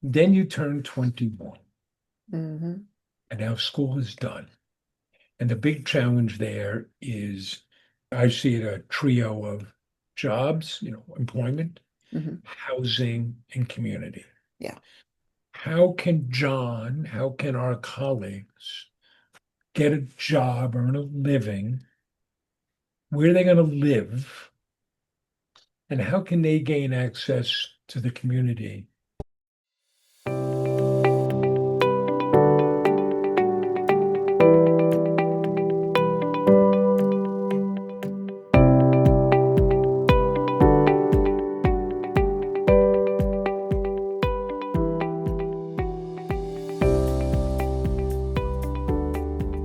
Then you turn 21, Hmm. and now school is done. And the big challenge there is I see it a trio of jobs, employment, Hmm. housing, and community. Yeah. How can our colleagues get a job, earn a living? Where are they going to live? And how can they gain access to the community?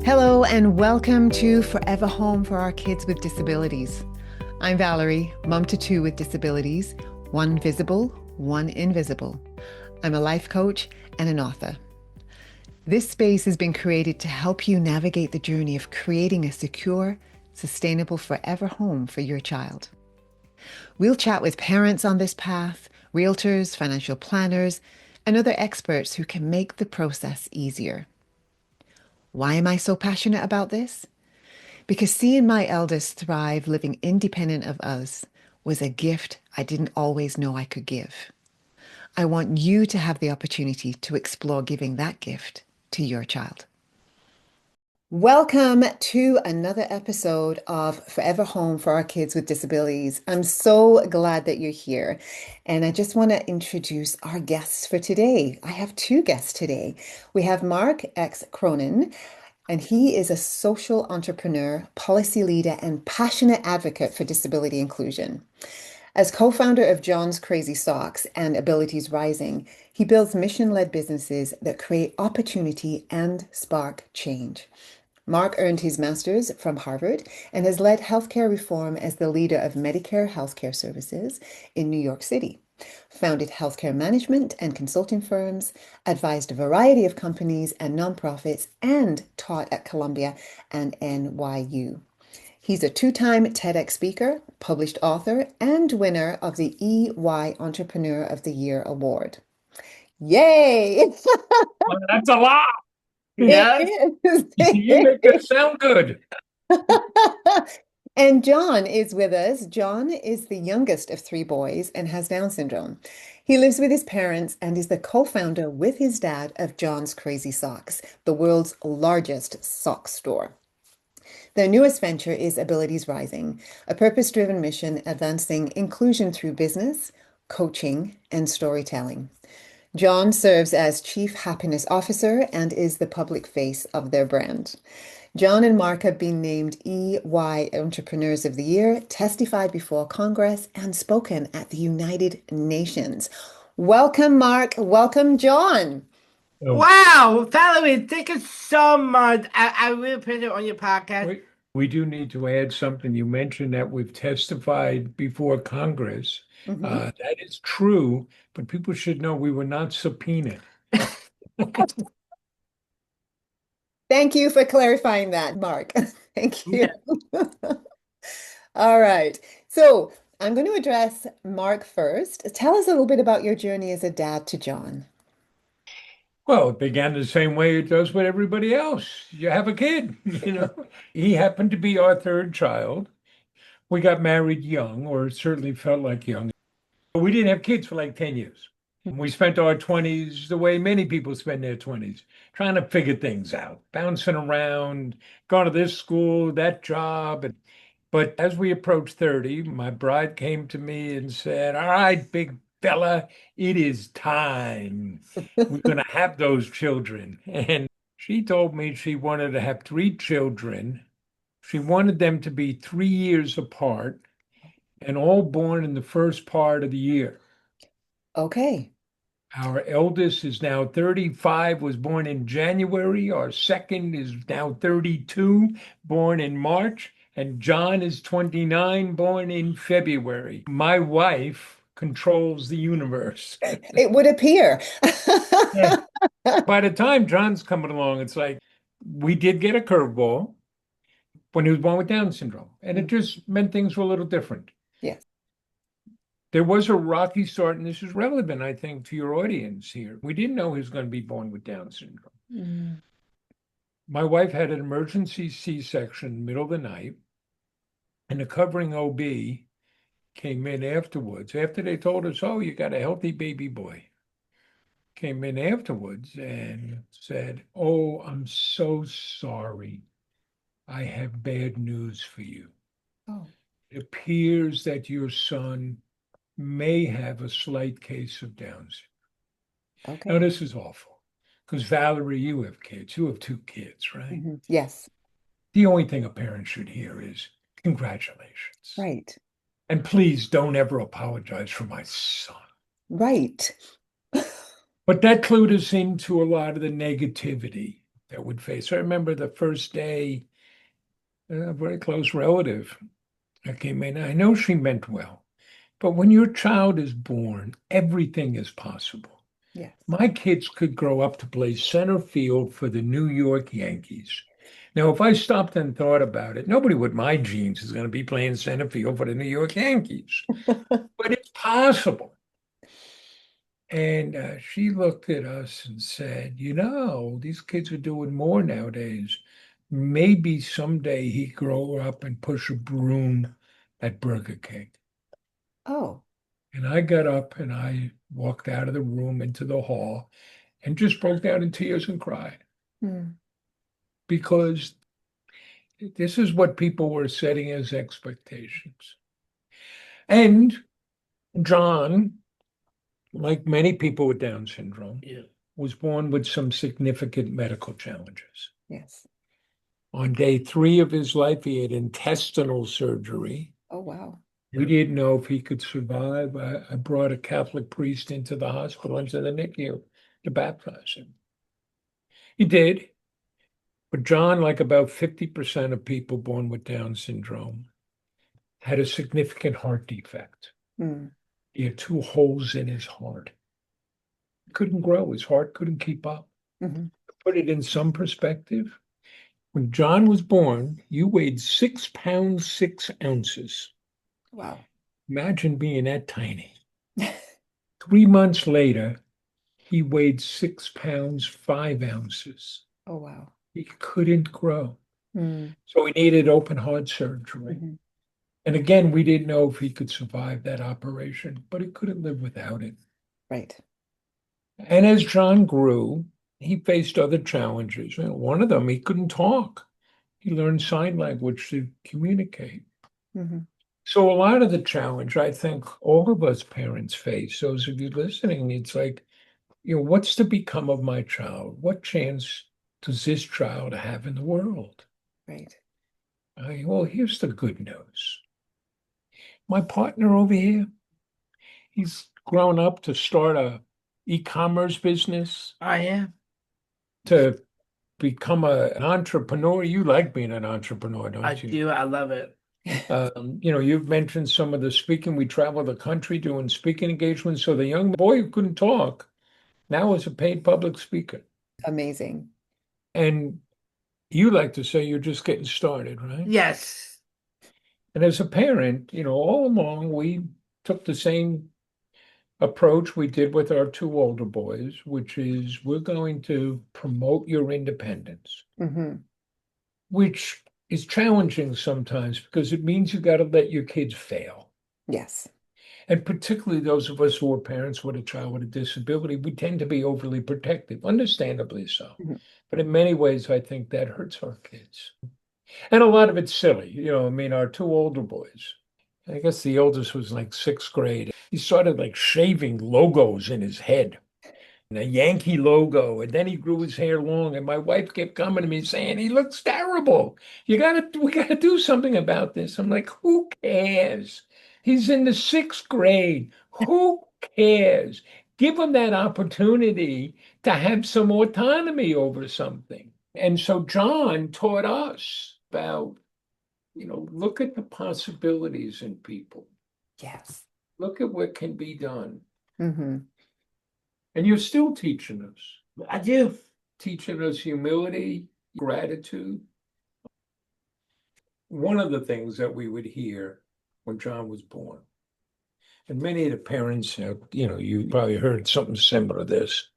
Hello, and welcome to Forever Home for Our Kids with Disabilities. I'm Valerie, mum to two with disabilities, one visible, one invisible. I'm a life coach and an author. This space has been created to help you navigate the journey of creating a secure, sustainable forever home for your child. We'll chat with parents on this path, realtors, financial planners, and other experts who can make the process easier. Why am I so passionate about this? Because seeing my eldest thrive living independent of us was a gift I didn't always know I could give. I want you to have the opportunity to explore giving that gift to your child. Welcome to another episode of Forever Home for Our Kids with Disabilities. I'm so glad that you're here. And I just want to introduce our guests for today. I have two guests today. We have Mark X. Cronin, and he is a social entrepreneur, policy leader, and passionate advocate for disability inclusion. As co-founder of John's Crazy Socks and Abilities Rising, he builds mission-led businesses that create opportunity and spark change. Mark earned his master's from Harvard and has led healthcare reform as the leader of Medicare healthcare services in New York City, founded healthcare management and consulting firms, advised a variety of companies and nonprofits, and taught at Columbia and NYU. He's a two-time TEDx speaker, published author, and winner of the EY Entrepreneur of the Year Award. Yay! Well, that's a lot. It Yes, you make is. that sound good. And John is with us. John is the youngest of three boys and has Down syndrome. He lives with his parents and is the co-founder with his dad of John's Crazy Socks, the world's largest sock store. Their newest venture is Abilities Rising, a purpose-driven mission advancing inclusion through business, coaching, and storytelling. John serves as Chief Happiness Officer and is the public face of their brand. John and Mark have been named EY Entrepreneurs of the Year, testified before Congress, and spoken at the United Nations. Welcome, Mark. Welcome, John. So Wow, Valerie, thank you so much. I really appreciate it on your podcast. we do need to add something. You mentioned that we've testified before Congress. Mhm. That is true, but people should know we were not subpoenaed. Thank you for clarifying that, Mark. Thank you. Yeah. All right. So I'm going to address Mark first. Tell us a little bit about your journey as a dad to John. Well, it began the same way it does with everybody else. You have a kid, you know. He happened to be our third child. We got married young, or it certainly felt like young. We didn't have kids for like 10 years. We spent our 20s the way many people spend their 20s, trying to figure things out, bouncing around, going to this school, that job. But as we approached 30, my bride came to me and said, "All right, big fella, it is time. We're going to have those children." And she told me she wanted to have three children. She wanted them to be 3 years apart and all born in the first part of the year. Okay. Our eldest is now 35, was born in January. Our second is now 32, born in March. And John is 29, born in February. My wife controls the universe. It would appear. Yeah. By the time John's coming along, it's like we did get a curveball when he was born with Down syndrome. And it just meant things were a little different. Yes. There was a rocky start, and this is relevant, I think, to your audience here. We didn't know he was going to be born with Down syndrome. Mm. My wife had an emergency C-section middle of the night, and the covering OB came in afterwards, after they told us, oh, you got a healthy baby boy. Came in afterwards and said, oh, I'm so sorry. I have bad news for you. Oh, It appears that your son may have a slight case of Down syndrome. Now, okay. this is awful because Valerie, you have kids. You have two kids, right? Yes, The only thing a parent should hear is congratulations. right, And please don't ever apologize for my son. right. But that clued us into a lot of the negativity that would face. I remember the first day, a very close relative that came in. I know she meant well, but when your child is born, everything is possible. Yes. My kids could grow up to play center field for the New York Yankees. Now, if I stopped and thought about it, nobody with my genes is going to be playing center field for the New York Yankees, but it's possible. And she looked at us and said, you know, these kids are doing more nowadays. Maybe someday he grow up and push a broom at Burger King. Oh, And I got up and I walked out of the room into the hall and just broke down in tears and cried mm, because this is what people were setting as expectations. And John, like many people with Down syndrome, was born with some significant medical challenges. yes. On day 3 of his life, he had intestinal surgery. Oh, wow. We didn't know if he could survive. I brought a Catholic priest into the hospital, into the NICU to baptize him. He did. But John, like about 50% of people born with Down syndrome, had a significant heart defect. Mm, He had 2 holes in his heart. He couldn't grow. His heart couldn't keep up. mhm. Put it in some perspective. When John was born, you weighed 6 pounds, 6 ounces. Wow. Imagine being that tiny. 3 months later, he weighed 6 pounds, 5 ounces. Oh, wow. He couldn't grow. Mm, So he needed open heart surgery. mhm. And again, we didn't know if he could survive that operation, but he couldn't live without it. Right. And as John grew, he faced other challenges. One of them, he couldn't talk. He learned sign language to communicate. Mhm. So a lot of the challenge, I think all of us parents face, those of you listening, it's like, what's to become of my child? What chance does this child have in the world? Right. Well, here's the good news. My partner over here, he's grown up to start a e-commerce business, I am. to become an entrepreneur. You like being an entrepreneur, I don't you? do. I love it. You've mentioned some of the speaking. We travel the country doing speaking engagements. So the young boy who couldn't talk now is a paid public speaker. Amazing. And you like to say you're just getting started, right? Yes. And as a parent, all along we took the same approach we did with our 2 older boys, which is we're going to promote your independence, Hmm. which is challenging sometimes because it means you got to let your kids fail. Yes. And particularly those of us who are parents with a child with a disability, we tend to be overly protective, understandably so. Mhm. But in many ways, I think that hurts our kids. And a lot of it's silly. Our 2 older boys, I guess the oldest was like 6th grade. He started like shaving logos in his head, and a Yankee logo. And then he grew his hair long. And my wife kept coming to me saying, he looks terrible. We gotta do something about this. I'm like, who cares? He's in the 6th grade. Who cares? Give him that opportunity to have some autonomy over something. And so John taught us about, look at the possibilities in people. Yes. Look at what can be done. Hmm. And you're still teaching us, I do. teaching us humility, gratitude. One of the things that we would hear when John was born, And many of the parents, you probably heard something similar to this.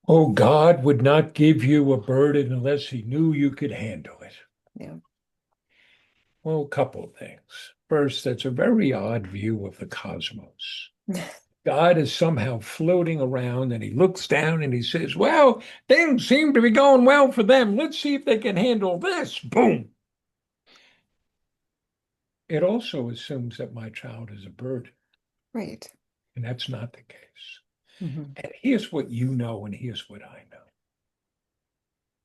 Oh, God would not give you a burden unless he knew you could handle it. Yeah. Well, a couple of things. First, that's a very odd view of the cosmos. God is somehow floating around and he looks down and he says, well, things seem to be going well for them. Let's see if they can handle this. Boom. It also assumes that my child is a burden, Right. and that's not the case. Hmm. And here's what you know, and here's what I know.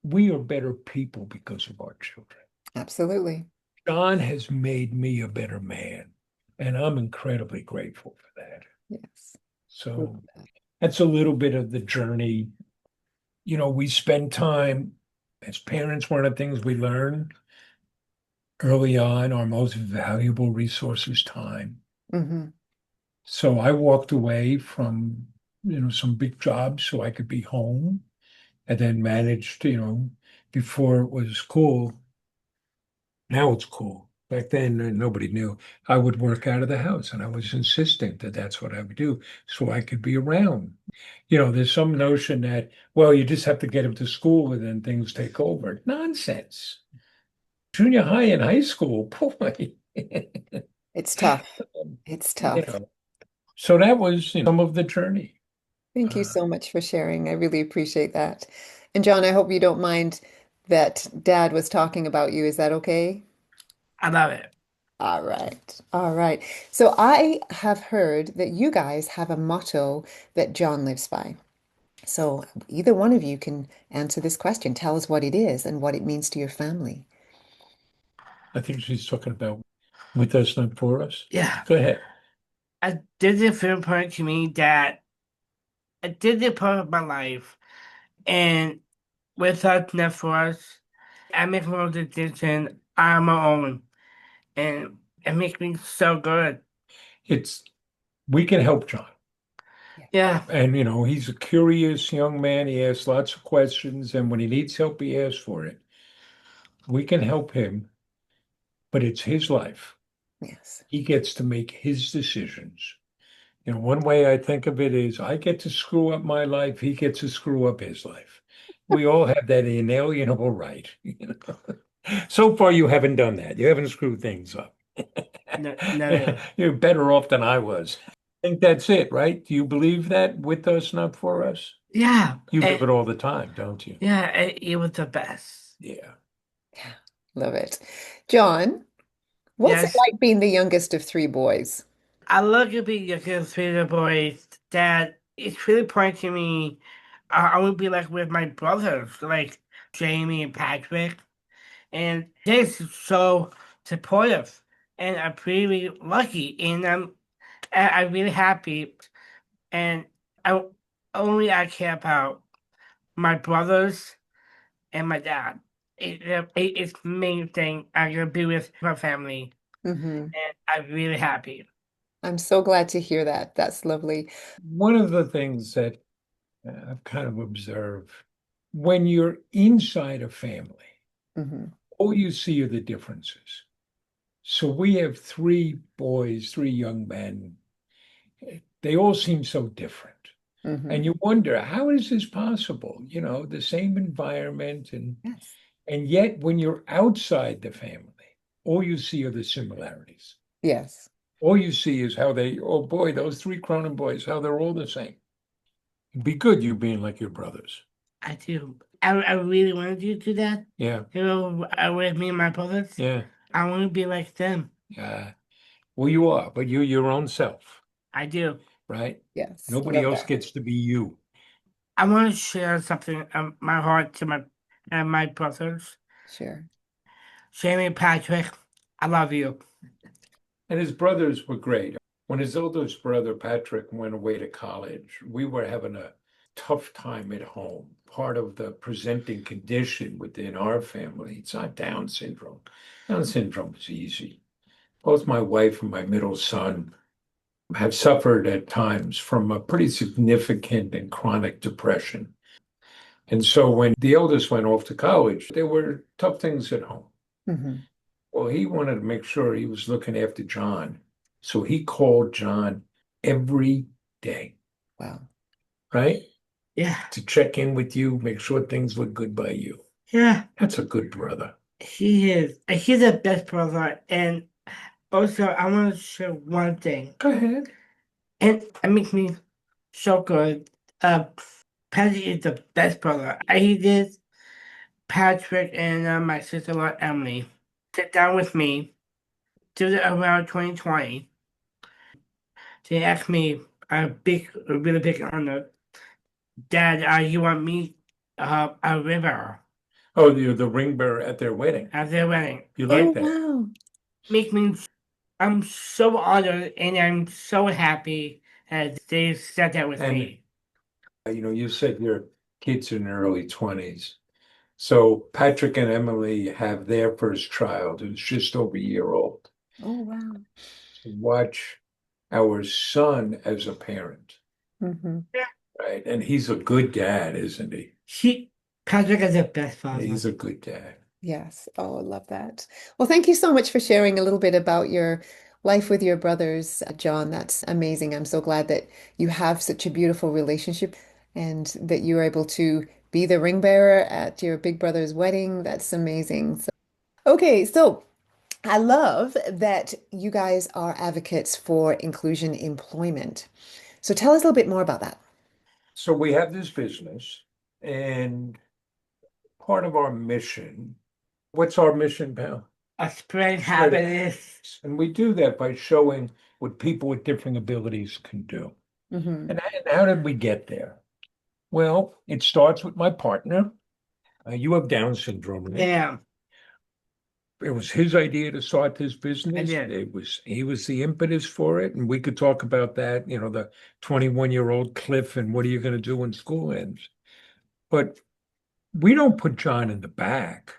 We are better people because of our children. Absolutely. John has made me a better man, and I'm incredibly grateful for that. Yes. Love So that. that's a little bit of the journey. We spend time as parents, one of the things we learn early on, our most valuable resource is time. Hmm. So I walked away from, some big jobs so I could be home and then managed, before it was cool. Now it's cool. Back then, nobody knew. I would work out of the house, and I was insistent that that's what I would do so I could be around. There's some notion that, well, you just have to get them to school and then things take over. Nonsense. Junior high and high school, boy. It's tough. It's You tough. know. So that was, some of the journey. Thank you Uh, so much for sharing. I really appreciate that. And John, I hope you don't mind that Dad was talking about you. Is that okay? I love it. All right. All right. So I have heard that you guys have a motto that John lives by. So either one of you can answer this question. Tell us what it is and what it means to your family. I think she's talking about with us, not for us. Yeah. Go ahead. I did it feel important to me that I did it part of my life. And without not for us, I make my own decision on my own. And it makes me so good. It's we can help John. Yeah. Yeah. And he's a curious young man. He asks lots of questions, and when he needs help, he asks for it. We can help him, but it's his life. Yes. He gets to make his decisions. One way I think of it is I get to screw up my life, he gets to screw up his life. We all have that inalienable right. So far, you haven't done that. You haven't screwed things up. No, no. You're better off than I was. I think that's it, right? Do you believe that with us, not for us? Yeah. You live it all the time, don't you? Yeah, it was the best. Yeah. Yeah. Love it. John, what's it Yes. like being the youngest of three boys? I look at being a good three boys that it's really important to me. I would be like with my brothers, like Jamie and Patrick. And they're so supportive. And I'm pretty lucky. And I'm really happy. And I I care about my brothers and my dad. It's the main thing. I'm gonna be with my family, Hmm. and I'm really happy. I'm so glad to hear that. That's lovely. One of the things that I've kind of observed when you're inside a family, Hmm. all you see are the differences. So we have three boys, three young men. They all seem so different. And Hmm. you wonder, how is this possible? The same environment Yes. and yet when you're outside the family, all you see are the similarities. Yes. All you see is how oh boy, those three Cronin boys, how they're all the same. It'd be good you being like your brothers. I do. I really wanted you to do that. Yeah, With me and my brothers. yeah, I want to be like them. yeah. Well, you are, but you're your own self, I do. right? Yes. Nobody Love else that. gets to be you. I want to share something my heart to my brothers. Sure. Jamie and Patrick, I love you. And his brothers were great. When his oldest brother, Patrick, went away to college, we were having a tough time at home. Part of the presenting condition within our family, it's not Down syndrome. Down syndrome is easy. Both my wife and my middle son have suffered at times from a pretty significant and chronic depression. And so when the eldest went off to college, there were tough things at home. Hmm. Well, he wanted to make sure he was looking after John. So he called John every day, Wow. right? Yeah. To check in with you, make sure things look good by you. Yeah. That's a good brother. He is. He's the best brother. And also, I want to share one thing. Go ahead. And it makes me so good. Patty is the best brother. He did Patrick and my sister-in-law Emily sit down with me, did it around 2020. They asked me a really big honor, Dad, you want me a river Oh, you're the ring bearer at their wedding. at their wedding? You It like Oh, that? wow. makes me, I'm so honored and I'm so happy that they said that with And me. you said your kids in their early 20s. So Patrick and Emily have their first child who's just over a year old. Oh, wow. Watch our son as a parent, Hmm. right? And he's a good dad, isn't he? She, Patrick is the best father. He's a good dad. Yes. Oh, I love that. Well, thank you so much for sharing a little bit about your life with your brothers, John. That's amazing. I'm so glad that you have such a beautiful relationship and that you're able to be the ring bearer at your big brother's wedding. That's amazing. Okay, so I love that you guys are advocates for inclusion employment. So tell us a little bit more about that. So we have this business, and part of our mission, what's our mission, pal? A spread Spread happiness. and we do that by showing what people with different abilities can do. Hmm. And how did we get there? Well, it starts with my partner. You have Down syndrome, right? Damn, It was his idea to start this I business. did. He was the impetus for it, and we could talk about that, the 21-year-old Cliff and what are you going to do when school ends? But we don't put John in the back.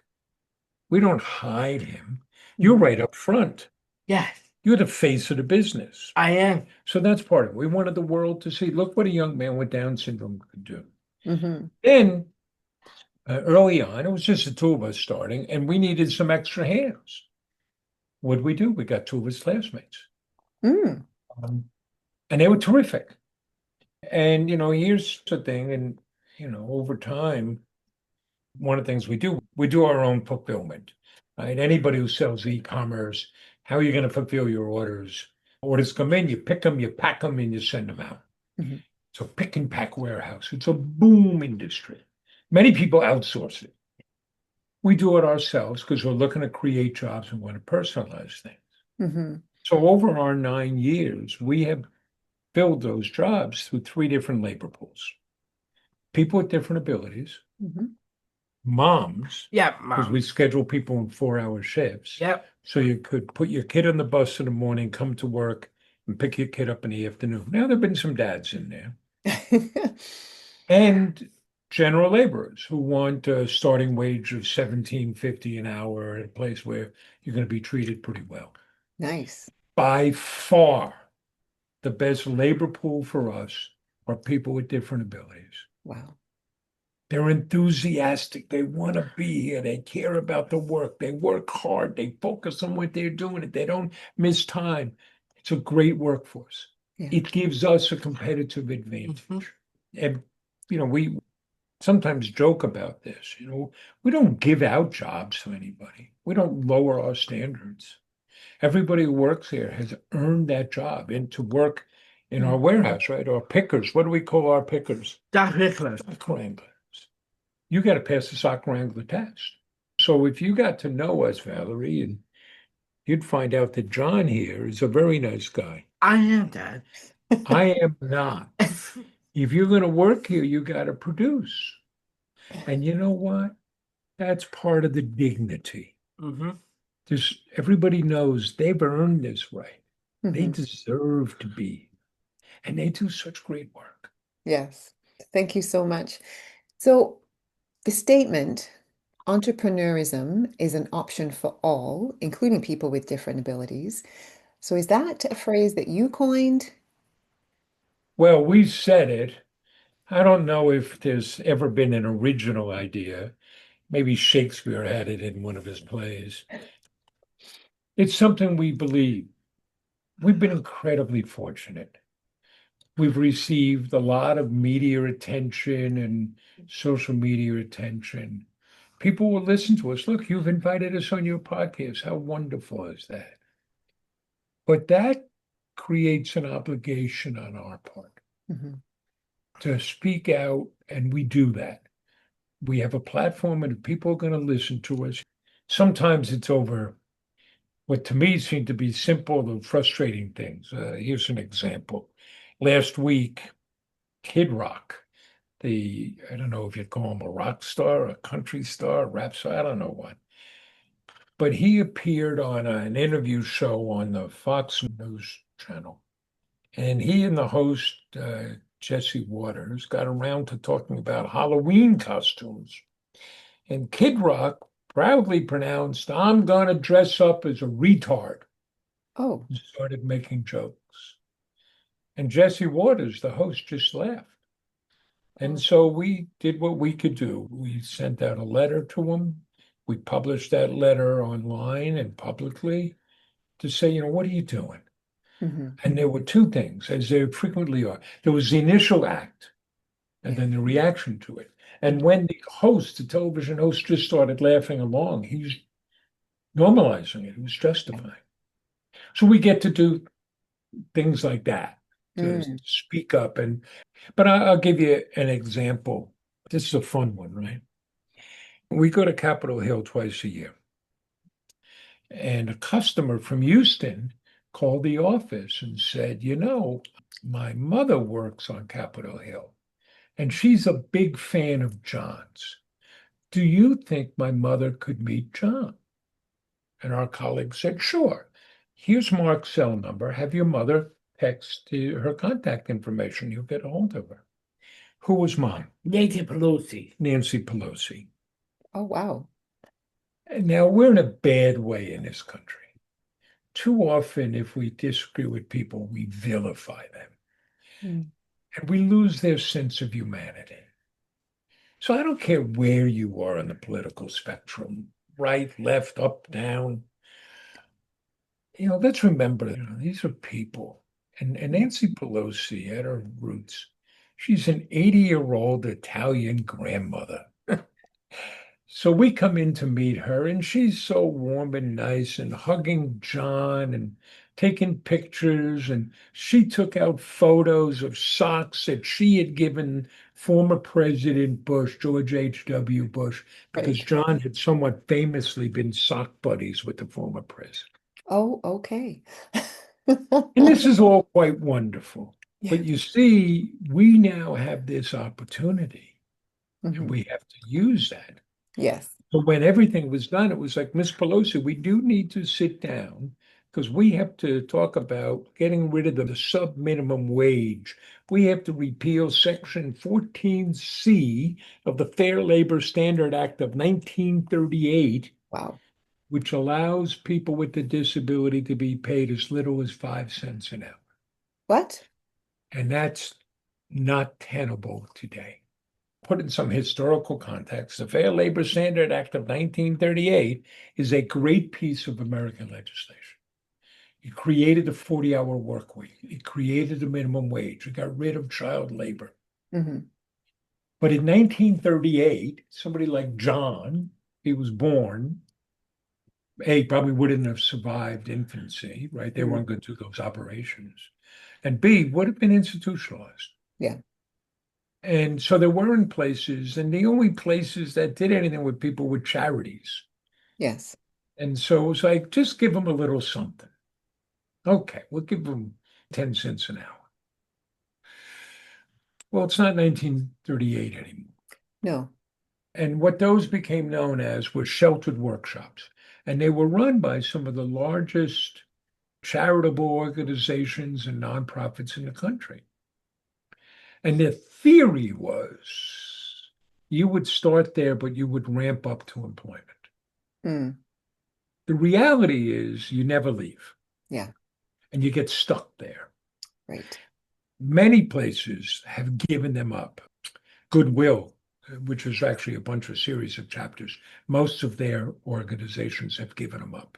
We don't hide him. You're Hmm. right up front. Yes, You're the face of the business. I am. So that's part of it. We wanted the world to see, look what a young man with Down syndrome could do. Hmm. Then early on, it was just the two of us starting, and we needed some extra hands. What did we do? We got two of his classmates, Mm. um, and they were terrific. And here's the thing, and over time, one of the things we do our own fulfillment, right? Anybody who sells e-commerce, how are you going to fulfill your orders? Orders come in, you pick them, you pack them, and you send them out. Hmm. So pick and pack warehouse. It's a boom industry. Many people outsource it. We do it ourselves because we're looking to create jobs and want to personalize things. Hmm. So over our 9 years, we have filled those jobs through three different labor pools. People with different abilities, Hmm. moms, Yeah, because we mom. schedule people in 4-hour shifts. Yep. So you could put your kid on the bus in the morning, come to work, and pick your kid up in the afternoon. Now, there have been some dads in there. And general laborers who want a starting wage of 17.50 an hour at a place where you're going to be treated pretty well. Nice. By far, the best labor pool for us are people with different abilities. Wow. They're enthusiastic. They want to be here. They care about the work. They work hard. They focus on what they're doing. They don't miss time. It's a great workforce. Yeah. It gives us a competitive advantage. Hmm. And, we sometimes joke about this. We don't give out jobs to anybody. We don't lower our standards. Everybody who works here has earned that job and to work in our Mm. warehouse, right? Our pickers. What do we call our pickers? Doc Nicholas. Sock wranglers. You got to pass the sock wrangler test. So if you got to know us, Valerie, and you'd find out that John here is a very nice guy. I am Dad. I am not. If you're going to work here, you got to produce. And you know what? That's part of the dignity. Hmm. Everybody knows they've earned this right. They Hmm. deserve to be, and they do such great work. Yes. Thank you so much. So the statement, entrepreneurism is an option for all, including people with different abilities. So is that a phrase that you coined? Well, we said it. I don't know if there's ever been an original idea. Maybe Shakespeare had it in one of his plays. It's something we believe. we've been incredibly fortunate. We've received a lot of media attention and social media attention. People will listen to us. Look, you've invited us on your podcast. How wonderful is that? But that creates an obligation on our part Mhm. to speak out, and we do that. We have a platform, and people are going to listen to us. Sometimes it's over what to me seem to be simple and frustrating things. Here's an example. Last week, Kid Rock, I don't know if you'd call him a rock star, a country star, a rap star, I don't know what. But he appeared on an interview show on the Fox News channel. And he and the host, Jesse Waters, got around to talking about Halloween costumes. And Kid Rock proudly pronounced, I'm going to dress up as a retard, Oh, and started making jokes. And Jesse Waters, the host, just laughed. And oh. so we did what we could do. We sent out a letter to him. We published that letter online and publicly to say, what are you doing? Mhm. And there were two things, as there frequently are. There was the initial act and Yeah. then the reaction to it. And when the television host, just started laughing along, he was normalizing it. He was Yeah. justifying. So we get to do things like that to Mm. speak up. But I'll give you an example. This is a fun one, right? We go to Capitol Hill twice a year, and a customer from Houston called the office and said, my mother works on Capitol Hill, and she's a big fan of John's. Do you think my mother could meet John? And our colleague said, sure. Here's Mark's cell number. Have your mother text her contact information. You'll get a hold of her. Who was mom? Nancy Pelosi. Nancy Pelosi. Oh, wow. And now we're in a bad way in this country. Too often, if we disagree with people, we vilify them Mm. and we lose their sense of humanity. So I don't care where you are on the political spectrum, right, left, up, down. Let's remember, these are people. And Mm. Nancy Pelosi, at her roots, she's an 80-year-old Italian grandmother. So we come in to meet her, and she's so warm and nice and hugging John and taking pictures. And she took out photos of socks that she had given former President Bush, George H.W. Bush, because Right. John had somewhat famously been sock buddies with the former president. Oh, okay. And this is all quite wonderful. Yeah. But you see, we now have this opportunity, and Hmm. we have to use that. Yes. So when everything was done, it was like, Miss Pelosi, we do need to sit down because we have to talk about getting rid of the sub-minimum wage. We have to repeal Section 14C of the Fair Labor Standard Act of 1938, Wow. which allows people with a disability to be paid as little as 5 cents an hour. What? And that's not tenable today. Put in some historical context, the Fair Labor Standard Act of 1938 is a great piece of American legislation. It created the 40-hour work week. It created the minimum wage. It got rid of child labor. Hmm. But in 1938, somebody like John, he was born, A, probably wouldn't have survived infancy, right? They Mm. weren't going to do those operations. And B, would have been institutionalized. Yeah. And so there weren't places, and the only places that did anything with people were charities. Yes. And so it was like, just give them a little something. Okay, we'll give them 10 cents an hour. Well, it's not 1938 anymore. No. And what those became known as were sheltered workshops. And they were run by some of the largest charitable organizations and nonprofits in the country. And the theory was you would start there, but you would ramp up to employment. Mm. The reality is you never leave Yeah. and you get stuck there. Right. Many places have given them up. Goodwill, which is actually a bunch of series of chapters, most of their organizations have given them up.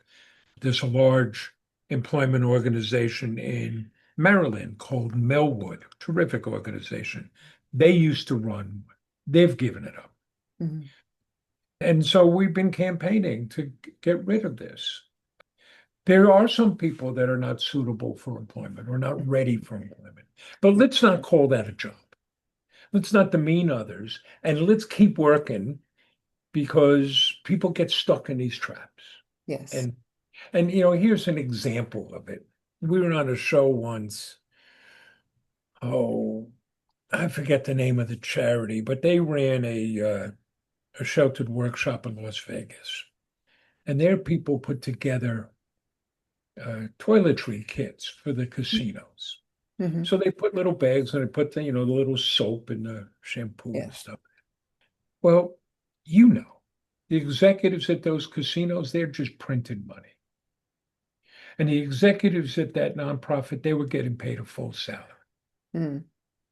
There's a large employment organization in Maryland called Millwood, terrific organization. They used to run, they've given it up. Mhm. And so we've been campaigning to get rid of this. There are some people that are not suitable for employment or not ready for employment, but let's not call that a job. Let's not demean others and let's keep working because people get stuck in these traps. Yes. And here's an example of it. We were on a show once. Oh, I forget the name of the charity, but they ran a sheltered workshop in Las Vegas. And their people put together toiletry kits for the casinos. Hmm. So they put little bags and they put the little soap and the shampoo and Yes. stuff. Well, you know, the executives at those casinos, they're just printing money. And the executives at that nonprofit, they were getting paid a full salary. Mm.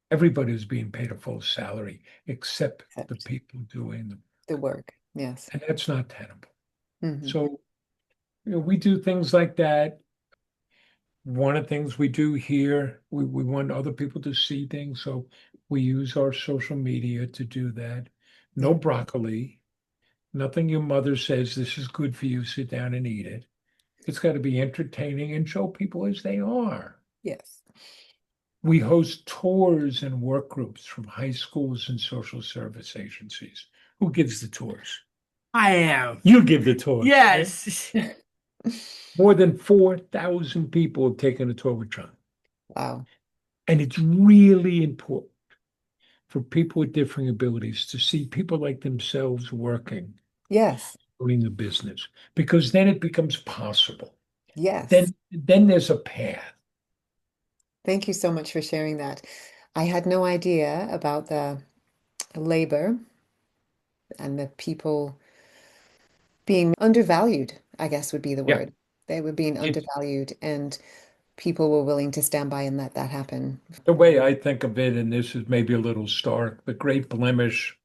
Everybody was being paid a full salary except the Except people doing them. the work. Yes. And that's not tenable. Hmm. So, we do things like that. One of the things we do here, we want other people to see things. So we use our social media to do that. No Yeah. broccoli, nothing your mother says this is good for you, sit down and eat it. It's got to be entertaining and show people as they are. Yes. We host tours and work groups from high schools and social service agencies. Who gives the tours? I am. You give the tours, right? Yes. More than 4,000 people have taken a tour with John. Wow. And it's really important for people with differing abilities to see people like themselves working, Yes. doing the business, because then it becomes possible. Yes. Then there's a path. Thank you so much for sharing that. I had no idea about the labor and the people being undervalued, I guess would be the Yeah. word. They were being It's undervalued, and people were willing to stand by and let that happen. the way I think of it, and this is maybe a little stark, the great blemish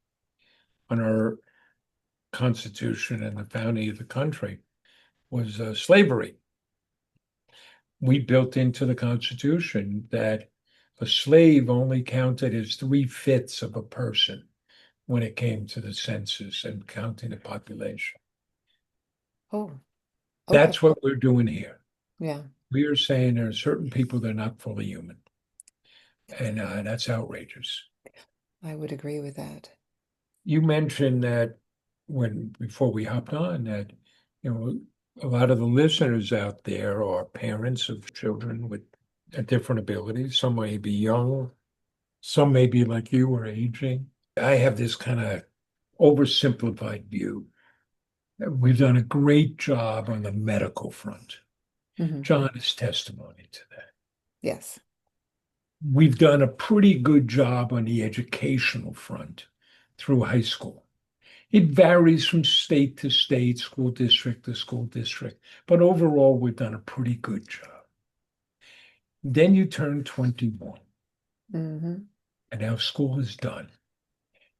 on our Constitution and the founding of the country was slavery. We built into the Constitution that a slave only counted as three-fifths of a person when it came to the census and counting the population. Oh, okay. That's what we're doing here. Yeah. We are saying there are certain people that are not fully human, and that's outrageous. I would agree with that. You mentioned that when before we hopped on that, a lot of the listeners out there are parents of children with different abilities. Some may be young, some may be like you or aging. I have this kind of oversimplified view. We've done a great job on the medical front. Hmm. John is testimony to that. Yes. We've done a pretty good job on the educational front through high school. It varies from state to state, school district to school district, but overall, we've done a pretty good job. Then you turn 21, Hmm. and now school is done.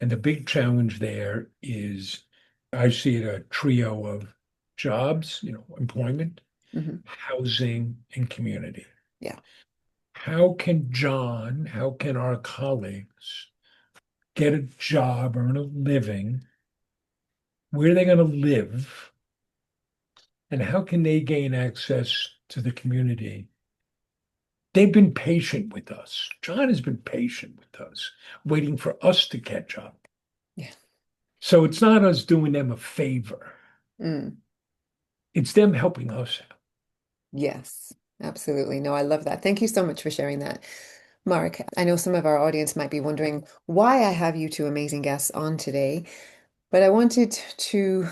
And the big challenge there is I see it a trio of jobs, employment, Hmm. housing, and community. Yeah. How can our colleagues get a job, earn a living? Where are they going to live? And how can they gain access to the community? They've been patient with us. John has been patient with us, waiting for us to catch up. Yeah. So it's not us doing them a favor. Mm. It's them helping us out. Yes. Absolutely. No, I love that. Thank you so much for sharing that. Mark, I know some of our audience might be wondering why I have you two amazing guests on today, but I wanted to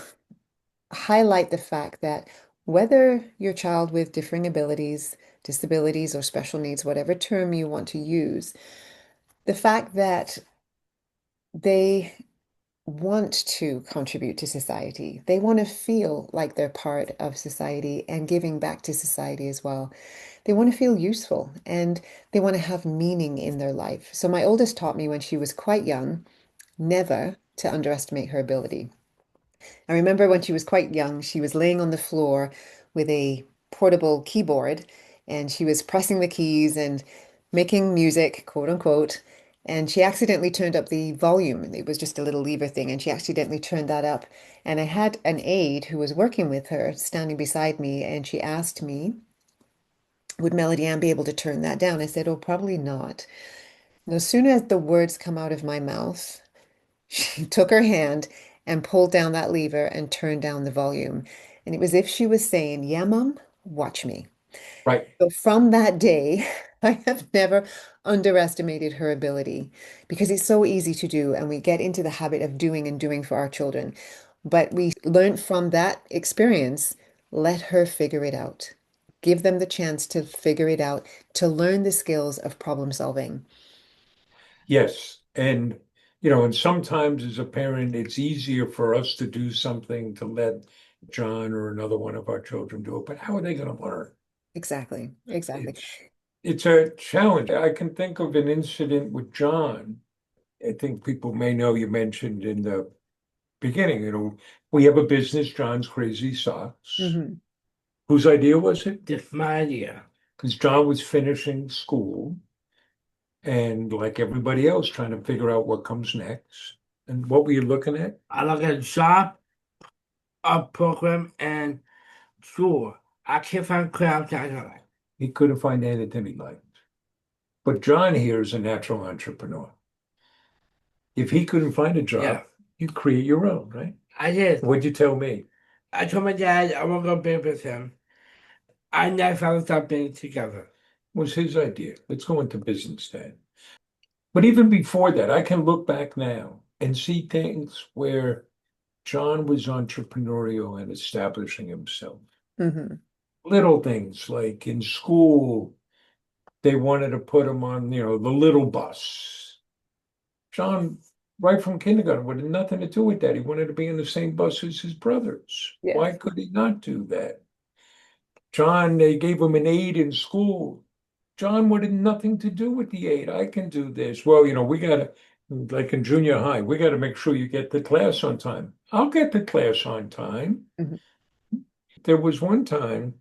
highlight the fact that whether your child with differing abilities, disabilities, or special needs, whatever term you want to use, the fact that they want to contribute to society, they want to feel like they're part of society and giving back to society as well. They want to feel useful and they want to have meaning in their life. So, my oldest taught me when she was quite young never to underestimate her ability. I remember when she was quite young, she was laying on the floor with a portable keyboard, and she was pressing the keys and making music, quote unquote. And she accidentally turned up the volume. It was just a little lever thing, and she accidentally turned that up. And I had an aide who was working with her standing beside me, and she asked me, would Melody Ann be able to turn that down? I said, oh, probably not. No sooner as the words come out of my mouth, she took her hand and pulled down that lever and turned down the volume. And it was as if she was saying, yeah, Mom, watch me. Right. So from that day, I have never underestimated her ability because it's so easy to do, and we get into the habit of doing and doing for our children. But we learned from that experience, let her figure it out. Give them the chance to figure it out, to learn the skills of problem solving. Yes. And sometimes as a parent, it's easier for us to do something to let John or another one of our children do it. But how are they going to learn? Exactly, exactly. It's it's a challenge. I can think of an incident with John. I think people may know you mentioned in the beginning, we have a business, John's Crazy Socks. Hmm. Whose idea was it? Just my idea. Because John was finishing school and like everybody else, trying to figure out what comes next. And what were you looking at? I look at job, a program, and school. I can't find crowds I like. He couldn't find anything he liked. But John here is a natural entrepreneur. If he couldn't find a Yeah, job, you create your own, right? I did. What'd you tell me? I told my dad I want to go big with him. I never found something together. Was his idea. Let's go into business, Dad. But even before that, I can look back now and see things where John was entrepreneurial and establishing himself. Hmm. Little things like in school, they wanted to put him on, the little bus. John, right from kindergarten, wanted nothing to do with that. He wanted to be in the same bus as his brothers. Why Yes. could he not do that? John, they gave him an aide in school. John wanted nothing to do with the aide. I can do this. Well, we got to, like in junior high, we got to make sure you get to class on time. I'll get to class on time. Hmm. There was one time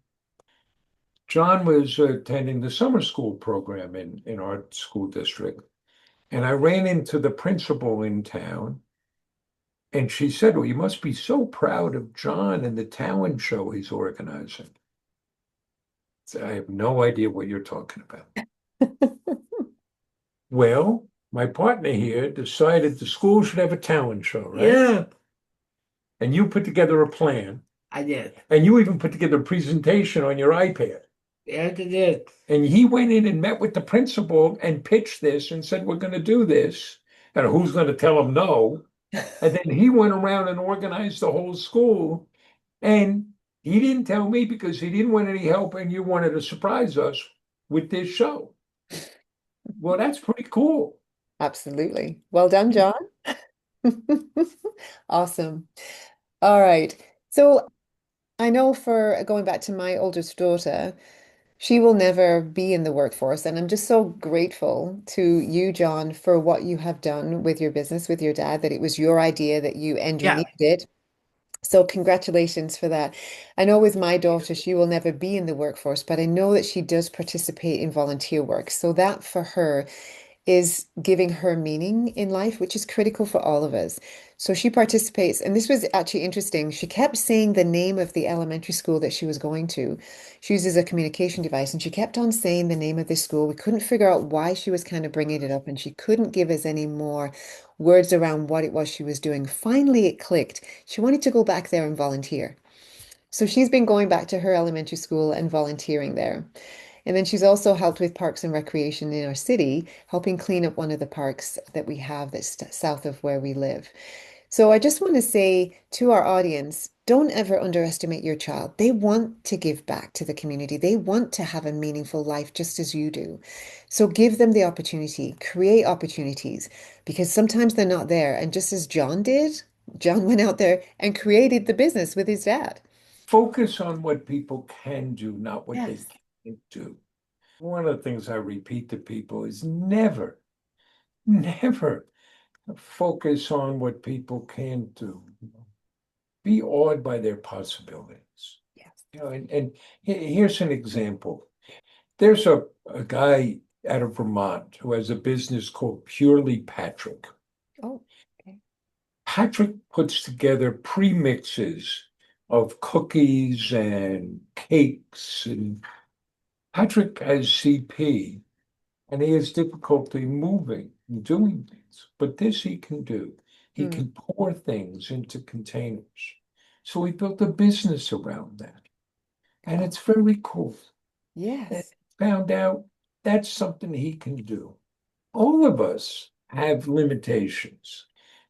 John was attending the summer school program in our school district, and I ran into the principal in town, and she said, well, you must be so proud of John and the talent show he's organizing. So I have no idea what you're talking about. Well, my partner here decided the school should have a talent show, right? Yeah, And you put together a plan, I did. and you even put together a presentation on your iPad. Yeah, I did. And he went in and met with the principal and pitched this and said, we're going to do this. And who's going to tell him no? And then he went around and organized the whole school. And he didn't tell me because he didn't want any help, and you wanted to surprise us with this show. Well, that's pretty cool. Absolutely. Well done, John. Awesome. All right. So I know for going back to my oldest daughter, she will never be in the workforce. And I'm just so grateful to you, John, for what you have done with your business with your dad, that it was your idea, that you Yeah, engineered it. So congratulations for that. I know with my daughter, she will never be in the workforce, but I know that she does participate in volunteer work. So that for her is giving her meaning in life, which is critical for all of us. So she participates, and this was actually interesting. She kept saying the name of the elementary school that she was going to. She uses a communication device, and she kept on saying the name of this school. We couldn't figure out why she was kind of bringing it up, and she couldn't give us any more words around what it was she was doing. Finally, it clicked. She wanted to go back there and volunteer. So she's been going back to her elementary school and volunteering there. And then she's also helped with parks and recreation in our city, helping clean up one of the parks that we have that's south of where we live. So I just want to say to our audience, don't ever underestimate your child. They want to give back to the community. They want to have a meaningful life just as you do. So give them the opportunity, create opportunities, because sometimes they're not there. And just as John did, John went out there and created the business with his dad. Focus on what people can do, not what they Yes. can't do. One of the things I repeat to people is never, never focus on what people can't do. Be awed by their possibilities. Yes. And here's an example. There's a guy out of Vermont who has a business called Purely Patrick. Oh, okay. Patrick puts together premixes of cookies and cakes, and Patrick has CP, and he has difficulty moving and doing things. But this he can do. He Mm. can pour things into containers. So he built a business around that. And Oh, it's very cool. And yes. found out that's something he can do. All of us have limitations.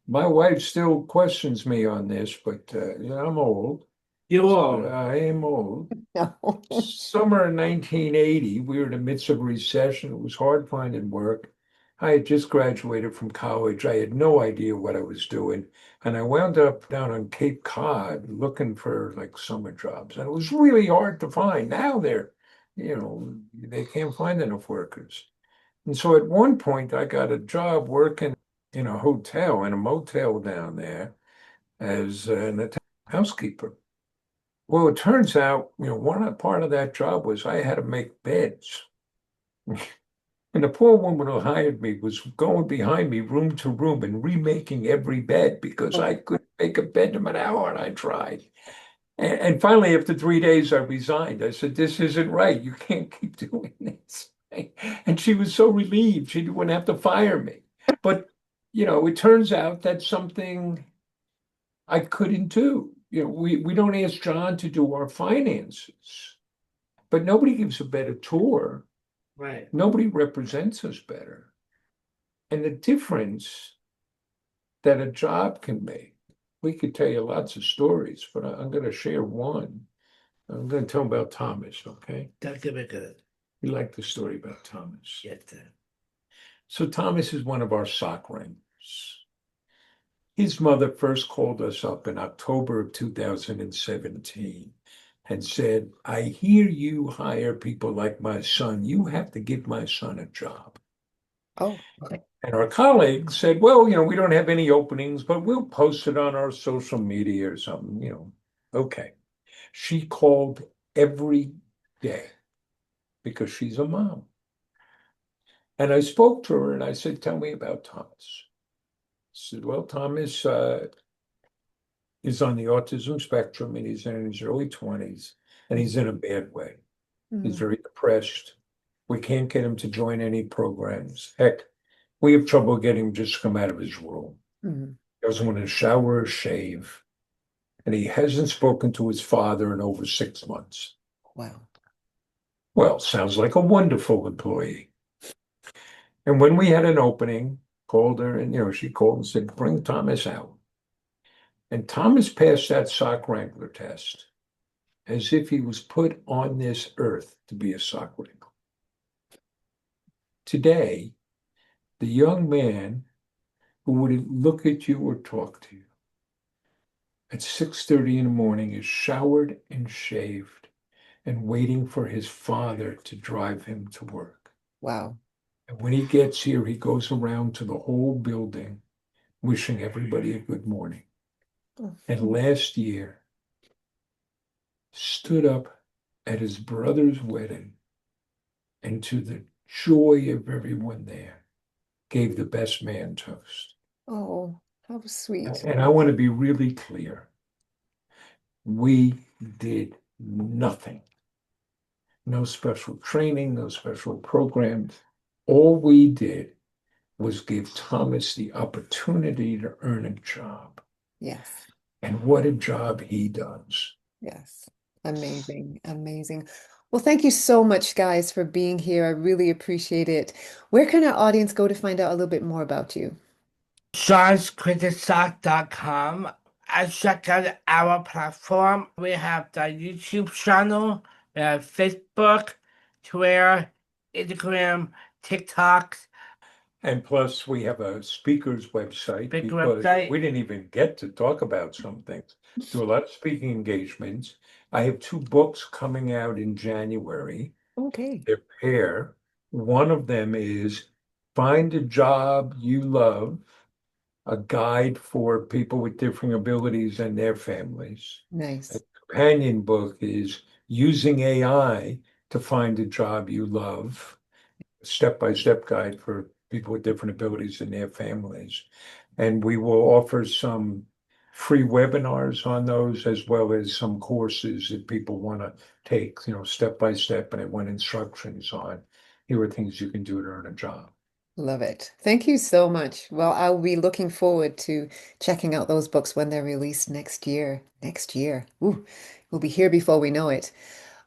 My wife still questions me on this, but I'm old. You all. I am old. No. Summer of 1980, we were in the midst of a recession. It was hard finding work. I had just graduated from college. I had no idea what I was doing. And I wound up down on Cape Cod looking for like summer jobs. And it was really hard to find. Now they can't find enough workers. And so at one point, I got a job working in a hotel, in a motel down there as an Italian housekeeper. Well, it turns out, one part of that job was I had to make beds. And the poor woman who hired me was going behind me room to room and remaking every bed because Oh, I couldn't make a bed in an hour and I tried. And finally, after 3 days, I resigned. I said, "This isn't right. You can't keep doing this." And she was so relieved she wouldn't have to fire me. But, it turns out that's something I couldn't do. We don't ask John to do our finances, but nobody gives a better tour. Right. Nobody represents us better. And the difference that a job can make, we could tell you lots of stories, but I'm going to share one. I'm going to tell about Thomas, okay? That could be good. You like the story about Thomas. Yes, sir. So Thomas is one of our sock wranglers. His mother first called us up in October of 2017 and said, "I hear you hire people like my son. You have to give my son a job." oh, okay. And our colleague said, "Well, we don't have any openings, but we'll post it on our social media or something. Okay. She called every day because she's a mom. And I spoke to her and I said, "Tell me about Thomas." She said, "Well, Thomas is on the autism spectrum and he's in his early 20s and he's in a bad way. He's Mm, very depressed. We can't get him to join any programs. Heck, we have trouble getting him just to come out of his room. mm. He doesn't want to shower or shave. And he hasn't spoken to his father in over 6 months." Wow. Well, sounds like a wonderful employee. And when we had an opening, called her and, she called and said, "Bring Thomas out." And Thomas passed that sock wrangler test as if he was put on this earth to be a sock wrangler. Today, the young man who wouldn't look at you or talk to you at 6:30 in the morning is showered and shaved and waiting for his father to drive him to work. Wow. And when he gets here, he goes around to the whole building wishing everybody a good morning. Oh, And last year, stood up at his brother's wedding and to the joy of everyone there, gave the best man toast. oh, how sweet. And I want to be really clear. We did nothing. No special training, no special programs. All we did was give Thomas the opportunity to earn a job. Yes. And what a job he does. Yes. Amazing. Amazing. Well, thank you so much, guys, for being here. I really appreciate it. Where can our audience go to find out a little bit more about you? John'sCriticSock.com. I check out our platform. We have the YouTube channel, we have Facebook, Twitter, Instagram, TikTok, And plus, we have a speaker's website big because website. we didn't even get to talk about some things. Do a lot of speaking engagements. I have two books coming out in January. Okay. They're pair. One of them is Find a Job You Love, a guide for people with differing abilities and their families. A Nice. companion book is using AI to find a job you love, step-by-step guide for people with different abilities and their families. And we will offer some free webinars on those as well as some courses that people want to take, step by step, and I want instructions on here are things you can do to earn a job. Love it. Thank you so much. Well, I'll be looking forward to checking out those books when they're released next year. Next year. Ooh, we'll be here before we know it.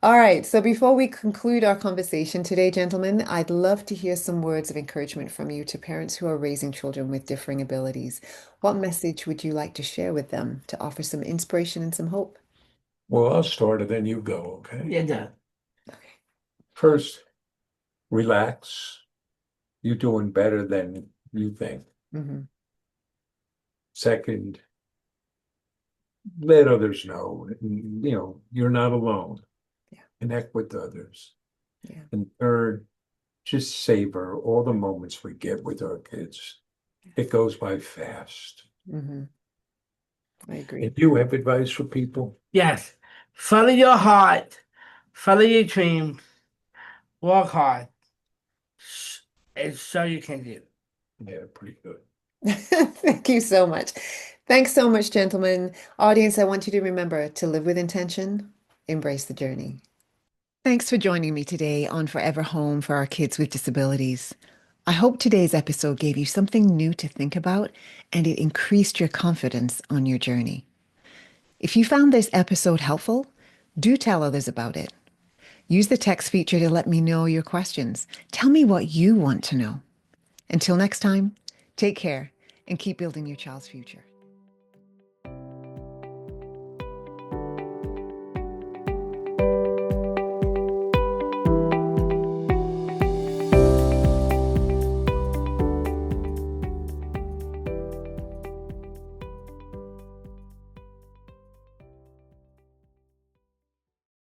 All right. So before we conclude our conversation today, gentlemen, I'd love to hear some words of encouragement from you to parents who are raising children with differing abilities. What message would you like to share with them to offer some inspiration and some hope? Well, I'll start and then you go, okay? Yeah, no. First, relax. You're doing better than you think. Hmm. Second, let others know, you're not alone. Yeah. Connect with others. Yeah. And third, just savor all the moments we get with our kids. It goes by fast. Hmm. I And agree. you have advice for people? Yes. Follow your heart. Follow your dreams. Work hard. And so you can do. Yeah, pretty good. Thank you so much. Thanks so much, gentlemen. Audience, I want you to remember to live with intention, embrace the journey. Thanks for joining me today on Forever Home for our kids with disabilities. I hope today's episode gave you something new to think about and it increased your confidence on your journey. If you found this episode helpful, do tell others about it. Use the text feature to let me know your questions. Tell me what you want to know. Until next time, take care and keep building your child's future.